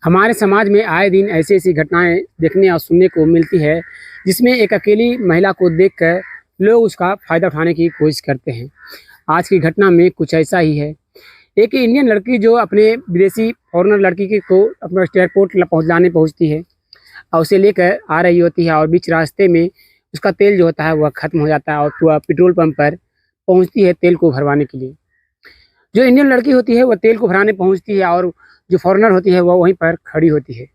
हमारे समाज में आए दिन ऐसी ऐसी घटनाएं देखने और सुनने को मिलती है, जिसमें एक अकेली महिला को देखकर लोग उसका फ़ायदा उठाने की कोशिश करते हैं। आज की घटना में कुछ ऐसा ही है। एक इंडियन लड़की जो अपने विदेशी फॉरेनर लड़की के को अपना एयरपोर्ट पहुँचाने पहुँचती है और उसे लेकर आ रही होती है, और बीच रास्ते में उसका तेल जो होता है वह ख़त्म हो जाता है और वह पेट्रोल पंप पर पहुँचती है तेल को भरवाने के लिए। जो इंडियन लड़की होती है वह तेल को भराने पहुँचती है, और जो फॉरेनर होती है वह वहीं पर खड़ी होती है।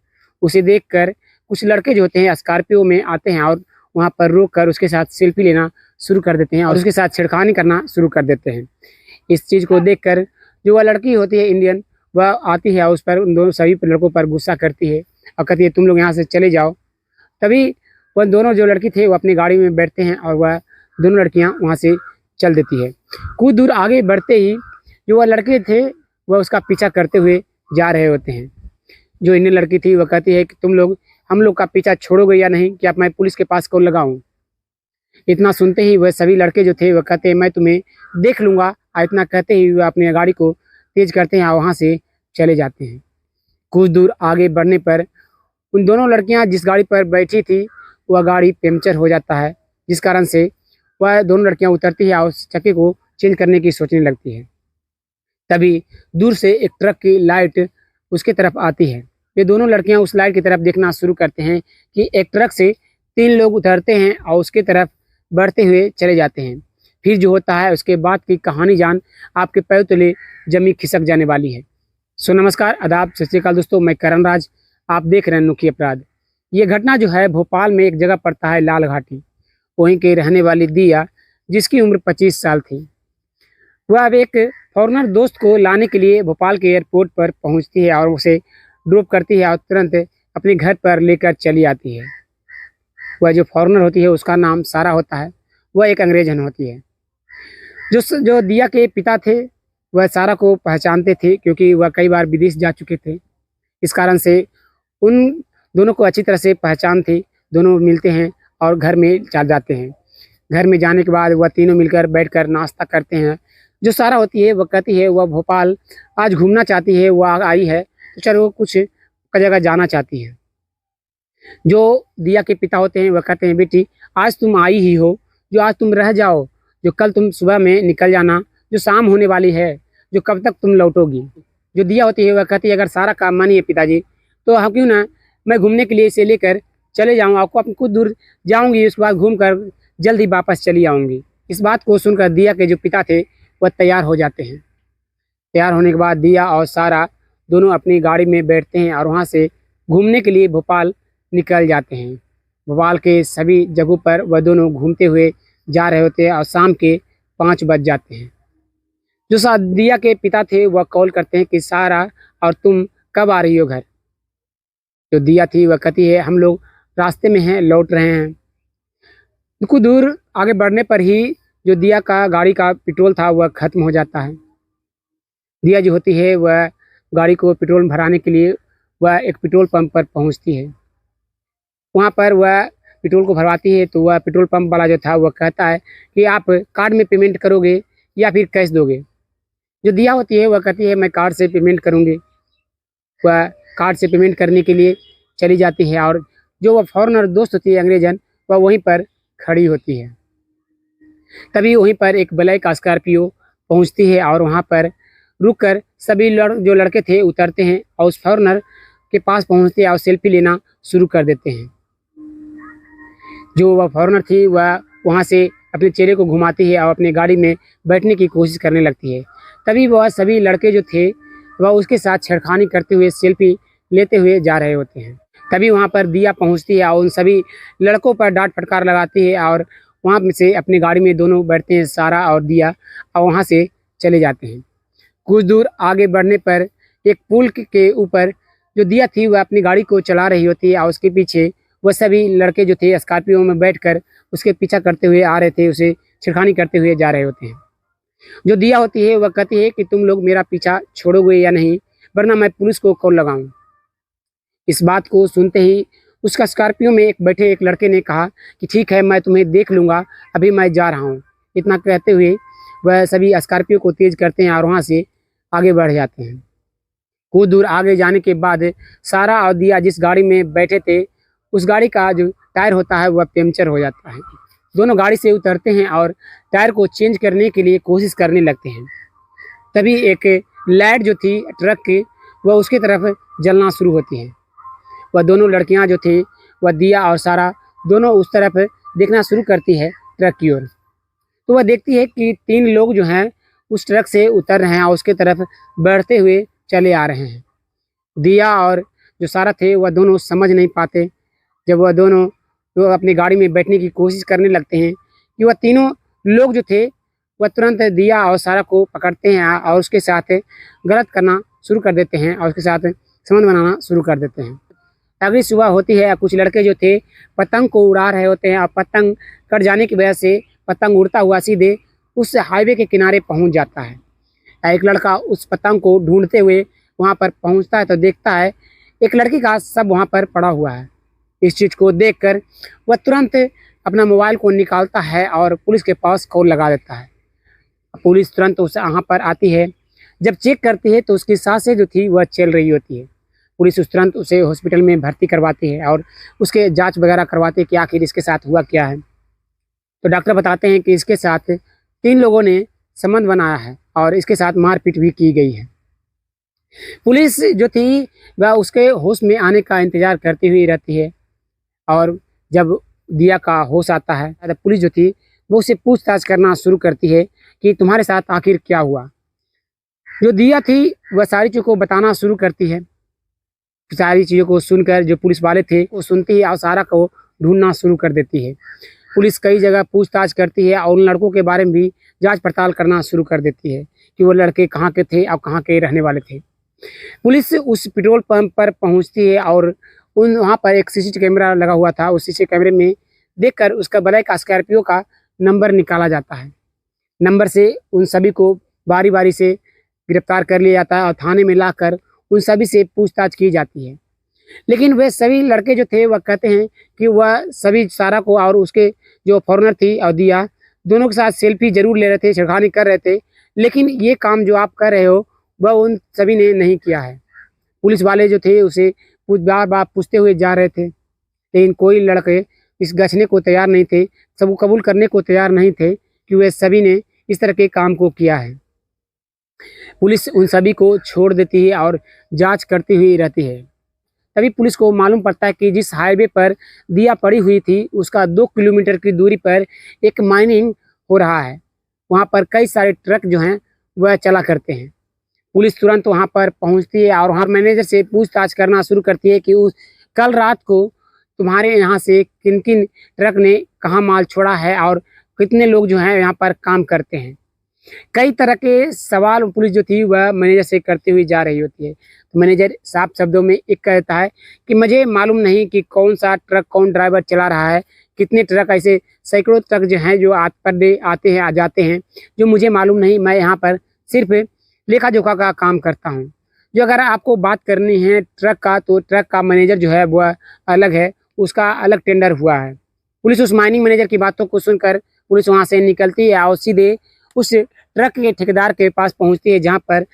उसे देखकर कुछ लड़के जो होते हैं स्कॉर्पियो में आते हैं और वहाँ पर रोक कर उसके साथ सेल्फी लेना शुरू कर देते हैं और उसके साथ छेड़खानी करना शुरू कर देते हैं। इस चीज़ को देखकर जो वह लड़की होती है इंडियन, वह आती है और उस पर उन दोनों सभी लड़कों पर गुस्सा करती है और कहती है तुम लोग यहाँ से चले जाओ। तभी वह दोनों जो लड़की थे वो अपनी गाड़ी में बैठते हैं और वह दोनों लड़कियाँ वहाँ से चल देती है। कुछ दूर आगे बढ़ते ही जो वह लड़के थे वह उसका पीछा करते हुए जा रहे होते हैं। जो इंडियन लड़की थी वह कहती है कि तुम लोग हम लोग का पीछा छोड़ोगे या नहीं, कि अब मैं पुलिस के पास कॉल लगाऊं। इतना सुनते ही वह सभी लड़के जो थे वह कहते हैं मैं तुम्हें देख लूँगा, और इतना कहते ही वह अपनी गाड़ी को तेज़ करते हैं और वहाँ से चले जाते हैं। कुछ दूर आगे बढ़ने पर उन दोनों लड़कियाँ जिस गाड़ी पर बैठी थी वह गाड़ी पंक्चर हो जाता है, जिस कारण से वह दोनों लड़कियाँ उतरती है और उस चक्के को चेंज करने की सोचने लगती है। तभी दूर से एक ट्रक की लाइट उसकी तरफ आती है। ये दोनों लड़कियां उस लाइट की तरफ देखना शुरू करते हैं कि एक ट्रक से 3 लोग उतरते हैं और उसकी तरफ बढ़ते हुए चले जाते हैं। फिर जो होता है उसके बाद की कहानी जान आपके पैर तले जमी खिसक जाने वाली है। सो नमस्कार, आदाब, सत श्री अकाल दोस्तों, मैं करण राज, आप देख रहे हैं अनोखी अपराध। ये घटना जो है भोपाल में एक जगह पड़ता है लाल घाटी। वहीं के रहने वाली दिया, जिसकी उम्र 25 साल थी, वह अब एक फॉरेनर दोस्त को लाने के लिए भोपाल के एयरपोर्ट पर पहुंचती है और उसे ड्रॉप करती है और तुरंत अपने घर पर लेकर चली आती है। वह जो फॉरेनर होती है उसका नाम सारा होता है। वह एक अंग्रेजन होती है। जो दिया के पिता थे वह सारा को पहचानते थे, क्योंकि वह कई बार विदेश जा चुके थे। इस कारण से उन दोनों को अच्छी तरह से पहचान थी। दोनों मिलते हैं और घर में चल जाते हैं। घर में जाने के बाद वह तीनों मिलकर बैठकर नाश्ता करते हैं। जो सारा होती है वह कहती है वह भोपाल आज घूमना चाहती है, वह आई है तो चलो वो कुछ जगह जाना चाहती है। जो दिया के पिता होते हैं वह कहते हैं बेटी आज तुम आई ही हो, जो आज तुम रह जाओ, जो कल तुम सुबह में निकल जाना, जो शाम होने वाली है, जो कब तक तुम लौटोगी। जो दिया होती है वह कहती है अगर सारा काम मानिए पिताजी तो हम क्यों ना मैं घूमने के लिए इसे लेकर चले जाऊँ, आपको अपन कुछ दूर जाऊँगी, उसके बाद घूम कर जल्द ही वापस चली आऊँगी। इस बात को सुनकर दिया के जो पिता थे वह तैयार हो जाते हैं। तैयार होने के बाद दिया और सारा दोनों अपनी गाड़ी में बैठते हैं और वहाँ से घूमने के लिए भोपाल निकल जाते हैं। भोपाल के सभी जगहों पर वह दोनों घूमते हुए जा रहे होते हैं और शाम के 5 बज जाते हैं। जो दिया के पिता थे वह कॉल करते हैं कि सारा और तुम कब आ रही हो घर। जो दिया थी वह कहती है हम लोग रास्ते में हैं, लौट रहे हैं। कुछ दूर आगे बढ़ने पर ही जो दिया का गाड़ी का पेट्रोल था वह ख़त्म हो जाता है। दिया जो होती है वह गाड़ी को पेट्रोल भराने के लिए वह एक पेट्रोल पंप पर पहुंचती है। वहां पर वह पेट्रोल को भरवाती है तो वह पेट्रोल पंप वाला जो था वह कहता है कि आप कार्ड में पेमेंट करोगे या फिर कैश दोगे। जो दिया होती है वह कहती है मैं कार्ड से पेमेंट करूँगी। वह कार्ड से पेमेंट करने के लिए चली जाती है और जो वह फॉरेनर दोस्त होती है अंग्रेजन, वह वहीं पर खड़ी होती है। तभी वहीं पर एक ब्लैक स्कॉर्पियो पहुंचती है और वहां पर रुककर सभी जो लड़के थे उतरते हैं और उस फॉरेनर के पास पहुंचते हैं और सेल्फी लेना शुरू कर देते हैं। जो वह फॉरेनर थी वह वहां से अपने चेहरे को घुमाती है और अपनी गाड़ी में बैठने की कोशिश करने लगती है। तभी वह सभी लड़के जो थे वह उसके साथ छेड़खानी करते हुए सेल्फी लेते हुए जा रहे होते हैं। तभी वहाँ पर दिया पहुँचती है और उन सभी लड़कों पर डांट फटकार लगाती है और वहाँ में से अपनी गाड़ी में दोनों बैठते हैं सारा और दिया और वहाँ से चले जाते हैं। कुछ दूर आगे बढ़ने पर एक पुल के ऊपर जो दिया थी वह अपनी गाड़ी को चला रही होती है और उसके पीछे वह सभी लड़के जो थे स्कॉर्पियो में बैठकर उसके पीछा करते हुए आ रहे थे, उसे छेड़खानी करते हुए जा रहे होते हैं। जो दिया होती है वह कहती है कि तुम लोग मेरा पीछा छोड़ोगे या नहीं, वरना मैं पुलिस को कॉल लगाऊं। इस बात को सुनते ही उसका स्कॉर्पियो में बैठे एक लड़के ने कहा कि ठीक है मैं तुम्हें देख लूँगा, अभी मैं जा रहा हूँ। इतना कहते हुए वह सभी स्कॉर्पियो को तेज़ करते हैं और वहाँ से आगे बढ़ जाते हैं। कुछ दूर आगे जाने के बाद सारा और दिया जिस गाड़ी में बैठे थे उस गाड़ी का जो टायर होता है वह पंचर हो जाता है। दोनों गाड़ी से उतरते हैं और टायर को चेंज करने के लिए कोशिश करने लगते हैं। तभी एक लाइट जो थी ट्रक की वह उसकी तरफ जलना शुरू होती है। वह दोनों लड़कियां जो थी वह दिया और सारा दोनों उस तरफ देखना शुरू करती है ट्रक की ओर। तो वह देखती है कि 3 लोग जो हैं उस ट्रक से उतर रहे हैं और उसके तरफ बढ़ते हुए चले आ रहे हैं। दिया और जो सारा थे वह दोनों समझ नहीं पाते। जब वह दोनों तो अपनी गाड़ी में बैठने की कोशिश करने लगते हैं कि वह तीनों लोग जो थे वह तुरंत दिया और सारा को पकड़ते हैं और उसके साथ गलत करना शुरू कर देते हैं और उसके साथ संबंध बनाना शुरू कर देते हैं। अगली सुबह होती है, कुछ लड़के जो थे पतंग को उड़ा रहे होते हैं और पतंग कट जाने की वजह से पतंग उड़ता हुआ सीधे उस हाईवे के किनारे पहुंच जाता है। एक लड़का उस पतंग को ढूंढते हुए वहां पर पहुंचता है तो देखता है एक लड़की का शव वहां पर पड़ा हुआ है। इस चीज़ को देखकर वह तुरंत अपना मोबाइल को निकालता है और पुलिस के पास कॉल लगा देता है। पुलिस तुरंत उस वहाँ पर आती है। जब चेक करती है तो उसकी सांसें जो थी वह चल रही होती है। पुलिस उस तुरंत उसे हॉस्पिटल में भर्ती करवाती है और उसके जांच वगैरह करवाती है कि आखिर इसके साथ हुआ क्या है। तो डॉक्टर बताते हैं कि इसके साथ 3 लोगों ने संबंध बनाया है और इसके साथ मारपीट भी की गई है। पुलिस जो थी वह उसके होश में आने का इंतज़ार करती हुई रहती है और जब दिया का होश आता है तो पुलिस जो थी वो उससे पूछताछ करना शुरू करती है कि तुम्हारे साथ आखिर क्या हुआ। जो दिया थी वह सारी चीज़ों को बताना शुरू करती है। सारी चीज़ों को सुनकर जो पुलिस वाले थे वो सुनती है और सारा को ढूंढना शुरू कर देती है। पुलिस कई जगह पूछताछ करती है और उन लड़कों के बारे में भी जांच पड़ताल करना शुरू कर देती है कि वो लड़के कहाँ के थे और कहाँ के रहने वाले थे। पुलिस उस पेट्रोल पंप पर पहुँचती है और वहाँ पर एक सीसीटीवी कैमरा लगा हुआ था। उस सीसीटीवी कैमरे में देखकर उसका ब्लैक स्कॉर्पियो का नंबर निकाला जाता है। नंबर से उन सभी को बारी बारी से गिरफ्तार कर लिया जाता है और थाने में लाकर उन सभी से पूछताछ की जाती है। लेकिन वे सभी लड़के जो थे वह कहते हैं कि वह सभी सारा को और उसके जो फॉरेनर थी और दिया दोनों के साथ सेल्फी जरूर ले रहे थे, छेड़खानी कर रहे थे, लेकिन ये काम जो आप कर रहे हो वह उन सभी ने नहीं किया है। पुलिस वाले जो थे उसे बार बार पूछते हुए जा रहे थे, लेकिन कोई लड़के इस गछने को तैयार नहीं थे, सब कबूल करने को तैयार नहीं थे कि वे सभी ने इस तरह के काम को किया है। पुलिस उन सभी को छोड़ देती है और जांच करती हुई रहती है। तभी पुलिस को मालूम पड़ता है कि जिस हाईवे पर दिया पड़ी हुई थी उसका 2 किलोमीटर की दूरी पर एक माइनिंग हो रहा है। वहाँ पर कई सारे ट्रक जो हैं वह चला करते हैं। पुलिस तुरंत वहाँ पर पहुँचती है और वहाँ मैनेजर से पूछताछ करना शुरू करती है कि उस कल रात को तुम्हारे यहाँ से किन किन ट्रक ने कहाँ माल छोड़ा है और कितने लोग जो हैं यहाँ पर काम करते हैं। कई तरह के सवाल पुलिस जो थी वह मैनेजर से करती हुई जा रही होती है। तो मैनेजर साफ शब्दों में एक कहता है कि मुझे मालूम नहीं कि कौन सा ट्रक कौन ड्राइवर चला रहा है, कितने ट्रक ऐसे सैकड़ों ट्रक जो हैं जो पर डे आते हैं आ जाते हैं, जो मुझे मालूम नहीं। मैं यहाँ पर सिर्फ लेखा जोखा का काम करता हूँ। जो अगर आपको बात करनी है ट्रक का तो ट्रक का मैनेजर जो है वह अलग है, उसका अलग टेंडर हुआ है। पुलिस उस माइनिंग मैनेजर की बातों को सुनकर पुलिस वहाँ से निकलती है और सीधे उस ट्रक के ठेकेदार के पास पहुँचती है जहाँ पर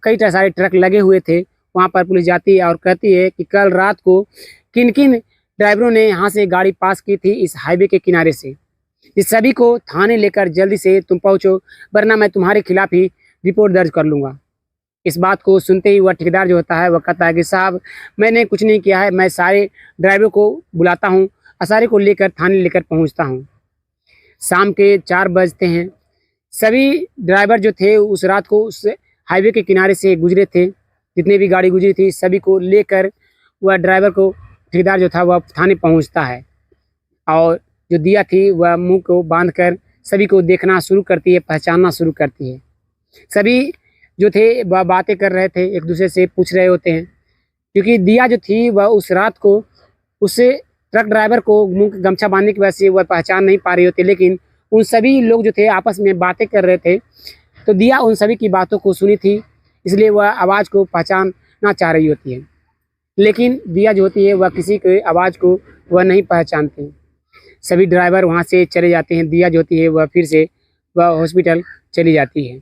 कई सारे ट्रक लगे हुए थे। वहाँ पर पुलिस जाती है और कहती है कि कल रात को किन किन ड्राइवरों ने यहाँ से गाड़ी पास की थी इस हाईवे के किनारे से। इस सभी को थाने लेकर जल्दी से तुम पहुँचो, वरना मैं तुम्हारे खिलाफ ही रिपोर्ट दर्ज कर लूँगा। इस बात को सुनते ही वह ठेकेदार जो होता है वह कहता है कि साहब मैंने कुछ नहीं किया है, मैं सारे ड्राइवरों को बुलाता हूँ और सारे को लेकर थाने लेकर पहुँचता हूँ। शाम के 4 बजते हैं। सभी ड्राइवर जो थे उस रात को उस हाईवे के किनारे से गुजरे थे, जितने भी गाड़ी गुजरी थी सभी को लेकर वह ड्राइवर को ठेकेदार जो था वह थाने पहुंचता है और जो दिया थी वह मुंह को बांधकर सभी को देखना शुरू करती है, पहचानना शुरू करती है। सभी जो थे वह बातें कर रहे थे, एक दूसरे से पूछ रहे होते हैं, क्योंकि दिया जो थी वह उस रात को उस ट्रक ड्राइवर को मुंह गमछा बांधने की वजह से वह पहचान नहीं पा रही होती, लेकिन उन सभी लोग जो थे आपस में बातें कर रहे थे। तो दिया उन सभी की बातों को सुनी थी, इसलिए वह आवाज़ को पहचानना चाह रही होती है, लेकिन दिया जो होती है वह किसी के आवाज़ को वह नहीं पहचानती। सभी ड्राइवर वहाँ से चले जाते हैं। दिया जो होती है वह फिर से वह हॉस्पिटल चली जाती है।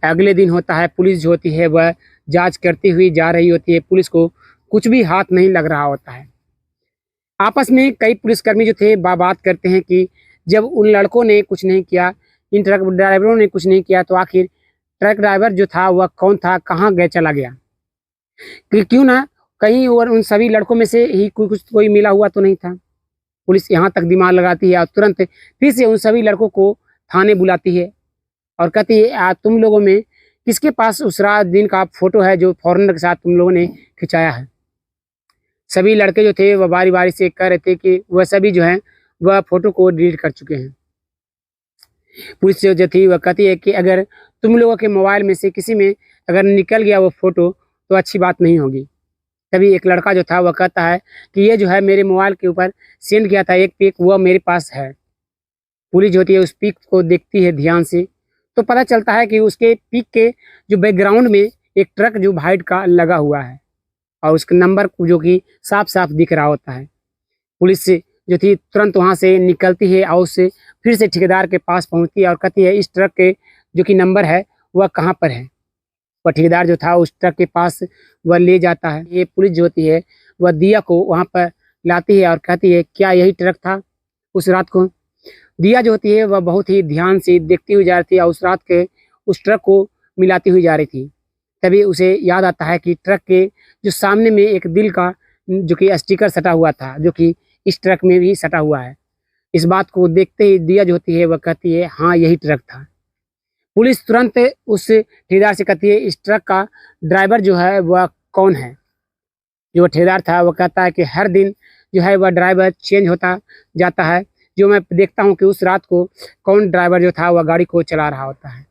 अगले दिन होता है, पुलिस जो होती है वह जांच करती हुई जा रही होती है। पुलिस को कुछ भी हाथ नहीं लग रहा होता है। आपस में कई पुलिसकर्मी जो थे बात करते हैं कि जब उन लड़कों ने कुछ नहीं किया, इन ट्रक ड्राइवरों ने कुछ नहीं किया, तो आखिर ट्रक ड्राइवर जो था वह कौन था, कहाँ गए चला गया? कि क्यों ना कहीं और उन सभी लड़कों में से ही कोई मिला हुआ तो नहीं था। पुलिस यहाँ तक दिमाग लगाती है और तुरंत फिर से उन सभी लड़कों को थाने बुलाती है और कहती है, तुम लोगों में किसके पास उस रात दिन का फोटो है जो फॉरेनर के साथ तुम लोगों ने खिंचाया है? सभी लड़के जो थे वह बारी बारी से कह रहे थे कि वह सभी जो हैं वह फोटो को डिलीट कर चुके हैं। पुलिस जो थी वह कहती है कि अगर तुम लोगों के मोबाइल में से किसी में अगर निकल गया वो फोटो तो अच्छी बात नहीं होगी। तभी एक लड़का जो था वह कहता है कि ये जो है मेरे मोबाइल के ऊपर सेंड किया था एक पिक, वह मेरे पास है। पुलिस जो होती है उस पिक को देखती है ध्यान से, तो पता चलता है कि उसके पिक के जो बैकग्राउंड में एक ट्रक जो वाइट का लगा हुआ है और उसका नंबर जो कि साफ साफ दिख रहा होता है। पुलिस जो थी तुरंत वहाँ से निकलती है और उससे फिर से ठेकेदार के पास पहुँचती है और कहती है इस ट्रक के जो कि नंबर है वह कहाँ पर है। वह ठेकेदार जो था उस ट्रक के पास वह ले जाता है। ये पुलिस जो होती है वह दिया को वहाँ पर लाती है और कहती है क्या यही ट्रक था उस रात को? दिया जो होती है वह बहुत ही ध्यान से देखती हुई जा रही थी और उस रात के उस ट्रक को मिलाती हुई जा रही थी। तभी उसे याद आता है कि ट्रक के जो सामने में एक दिल का जो कि स्टिकर सटा हुआ था, जो कि इस ट्रक में भी सटा हुआ है। इस बात को देखते ही दिया जो होती है वह कहती है हाँ यही ट्रक था। पुलिस तुरंत उस ठेकेदार से कहती है इस ट्रक का ड्राइवर जो है वह कौन है? जो ठेकेदार था वह कहता है कि हर दिन जो है वह ड्राइवर चेंज होता जाता है, जो मैं देखता हूँ कि उस रात को कौन ड्राइवर जो था वह गाड़ी को चला रहा होता है।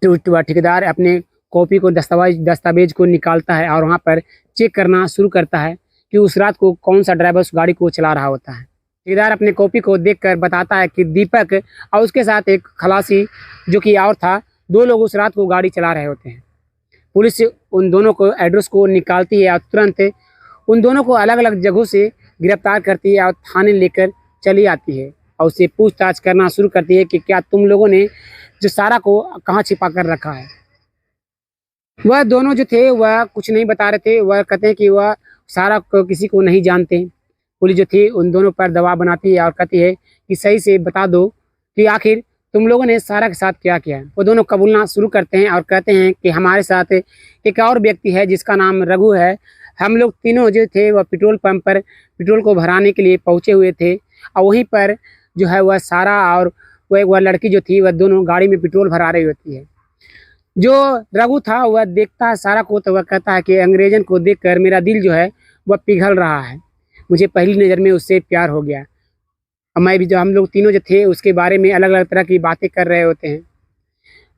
तो वह ठेकेदार अपने कॉपी को दस्तावेज को निकालता है और वहाँ पर चेक करना शुरू करता है कि उस रात को कौन सा ड्राइवर उस गाड़ी को चला रहा होता है। ठेकेदार अपने कॉपी को देखकर बताता है कि दीपक और उसके साथ एक खलासी जो कि और था, दो लोग उस रात को गाड़ी चला रहे होते हैं। पुलिस उन दोनों को एड्रेस को निकालती है और तुरंत उन दोनों को अलग अलग जगहों से गिरफ्तार करती है और थाने लेकर चली आती है और उससे पूछताछ करना शुरू करती है कि क्या तुम लोगों ने जो सारा को कहाँ छिपा कर रखा है। वह दोनों जो थे वह कुछ नहीं बता रहे थे। वह कहते हैं कि वह सारा को किसी को नहीं जानते। पुलिस जो थी उन दोनों पर दबाव बनाती है और कहती है कि सही से बता दो कि आखिर तुम लोगों ने सारा के साथ क्या किया है। वो दोनों कबूलना शुरू करते हैं और कहते हैं कि हमारे साथ एक और व्यक्ति है जिसका नाम रघु है। हम लोग तीनों जो थे वह पेट्रोल पंप पर पेट्रोल को भराने के लिए पहुँचे हुए थे और वहीं पर जो है वह सारा और वह लड़की जो थी वह दोनों गाड़ी में पेट्रोल भरा रही होती है। जो रघु था वह देखता है सारा को, तो वह कहता है कि अंग्रेजन को देखकर मेरा दिल जो है वह पिघल रहा है, मुझे पहली नज़र में उससे प्यार हो गया। और मैं भी जो हम लोग तीनों जो थे उसके बारे में अलग अलग तरह की बातें कर रहे होते हैं।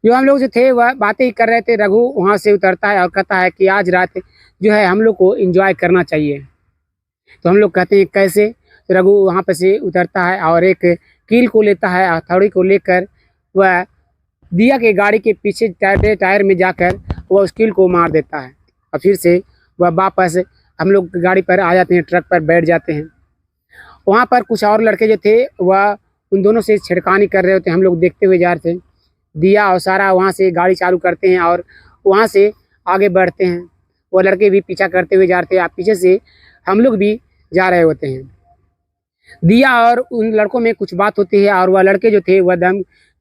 जो हम लोग जो थे वह बातें ही कर रहे थे। रघु वहाँ से उतरता है और कहता है कि आज रात जो है हम लोग को एंजॉय करना चाहिए। तो हम लोग कहते हैं कैसे? तो रघु वहाँ पर से उतरता है और एक कील को लेता है, हथौड़ी को लेकर वह दिया के गाड़ी के पीछे टायर में जाकर वह उस कील को मार देता है और फिर से वह वापस हम लोग गाड़ी पर आ जाते हैं, ट्रक पर बैठ जाते हैं। वहाँ पर कुछ और लड़के जो थे वह उन दोनों से छिड़कानी कर रहे होते हैं। हम लोग देखते हुए जा रहे थे। दिया और सारा वहाँ से गाड़ी चालू करते हैं और वहाँ से आगे बढ़ते हैं। वो लड़के भी पीछा करते हुए जा रहे थे, पीछे से हम लोग भी जा रहे होते हैं। दिया और उन लड़कों में कुछ बात होती है और वह लड़के जो थे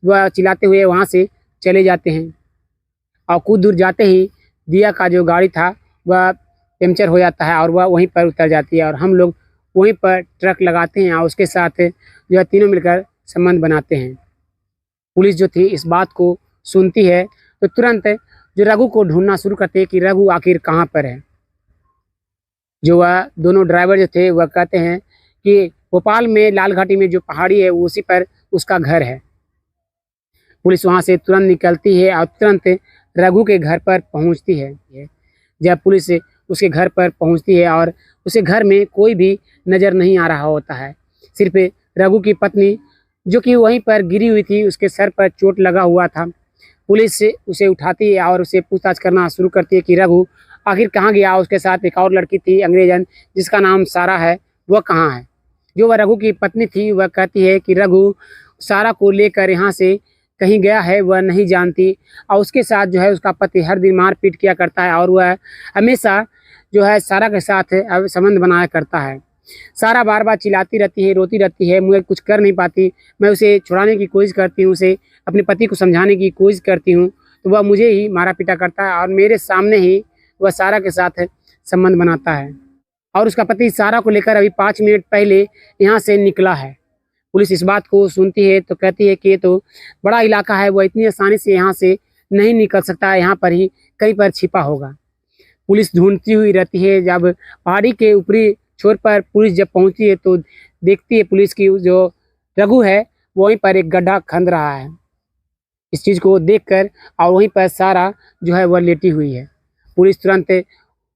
वह चिल्लाते हुए वहाँ से चले जाते हैं और कुछ दूर जाते ही दिया का जो गाड़ी था वह पंचर हो जाता है और वह वहीं पर उतर जाती है और हम लोग वहीं पर ट्रक लगाते हैं और उसके साथ जो है तीनों मिलकर संबंध बनाते हैं। पुलिस जो थी इस बात को सुनती है तो तुरंत जो रघु को ढूंढना शुरू करते हैं कि रघु आखिर कहाँ पर है। जो वह दोनों ड्राइवर जो थे वह कहते हैं कि भोपाल में लाल घाटी में जो पहाड़ी है उसी पर उसका घर है। पुलिस वहाँ से तुरंत निकलती है और तुरंत रघु के घर पर पहुँचती है। जब पुलिस उसके घर पर पहुँचती है और उसे घर में कोई भी नज़र नहीं आ रहा होता है, सिर्फ रघु की पत्नी जो कि वहीं पर गिरी हुई थी, उसके सर पर चोट लगा हुआ था। पुलिस उसे उठाती है और उसे पूछताछ करना शुरू करती है कि रघु आखिर कहाँ गया। उसके साथ एक और लड़की थी अंग्रेजन जिसका नाम सारा है, वह कहाँ है। जो वह रघु की पत्नी थी वह कहती है कि रघु सारा को लेकर यहाँ से कहीं गया है वह नहीं जानती, और उसके साथ जो है उसका पति हर दिन मारपीट किया करता है और वह हमेशा जो है सारा के साथ संबंध बनाया करता है। सारा बार बार चिल्लाती रहती है, रोती रहती है, मुझे कुछ कर नहीं पाती। मैं उसे छुड़ाने की कोशिश करती हूँ, उसे अपने पति को समझाने की कोशिश करती हूँ, तो वह मुझे ही मारा पीटा करता है और मेरे सामने ही वह सारा के साथ संबंध बनाता है। और उसका पति सारा को लेकर अभी 5 मिनट पहले यहाँ से निकला है। पुलिस इस बात को सुनती है तो कहती है कि ये तो बड़ा इलाका है, वह इतनी आसानी से यहाँ से नहीं निकल सकता है, यहाँ पर ही कहीं पर छिपा होगा। पुलिस ढूंढती हुई रहती है। जब पहाड़ी के ऊपरी छोर पर पुलिस जब पहुंचती है तो देखती है पुलिस की जो रघु है वहीं पर एक गड्ढा खंद रहा है। इस चीज़ को देखकर और वहीं पर सारा जो है वह लेटी हुई है। पुलिस तुरंत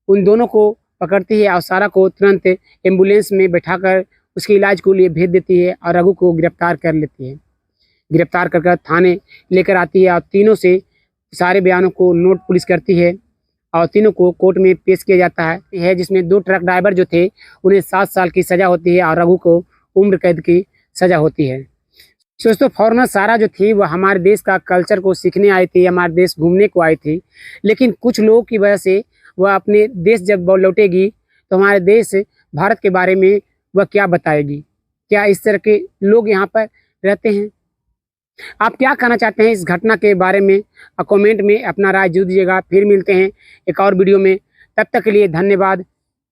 उन दोनों को पकड़ती है और सारा को तुरंत एम्बुलेंस में बैठाकर उसके इलाज के लिए भेज देती है और रघु को गिरफ्तार कर लेती है। गिरफ्तार कर थाने लेकर आती है और तीनों से सारे बयानों को नोट पुलिस करती है और तीनों को कोर्ट में पेश किया जाता है, जिसमें 2 ट्रक ड्राइवर जो थे उन्हें 7 साल की सज़ा होती है और रघु को उम्र कैद की सज़ा होती है। दोस्तों, फॉरेनर सारा जो थी वह हमारे देश का कल्चर को सीखने आई थी, हमारे देश घूमने को आई थी, लेकिन कुछ लोगों की वजह से वह अपने देश जब लौटेगी तो हमारे देश भारत के बारे में वह क्या बताएगी? क्या इस तरह के लोग यहाँ पर रहते हैं? आप क्या कहना चाहते हैं इस घटना के बारे में? कमेंट में अपना राय जरूर दीजिएगा। फिर मिलते हैं एक और वीडियो में, तब तक के लिए धन्यवाद।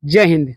जय हिंद।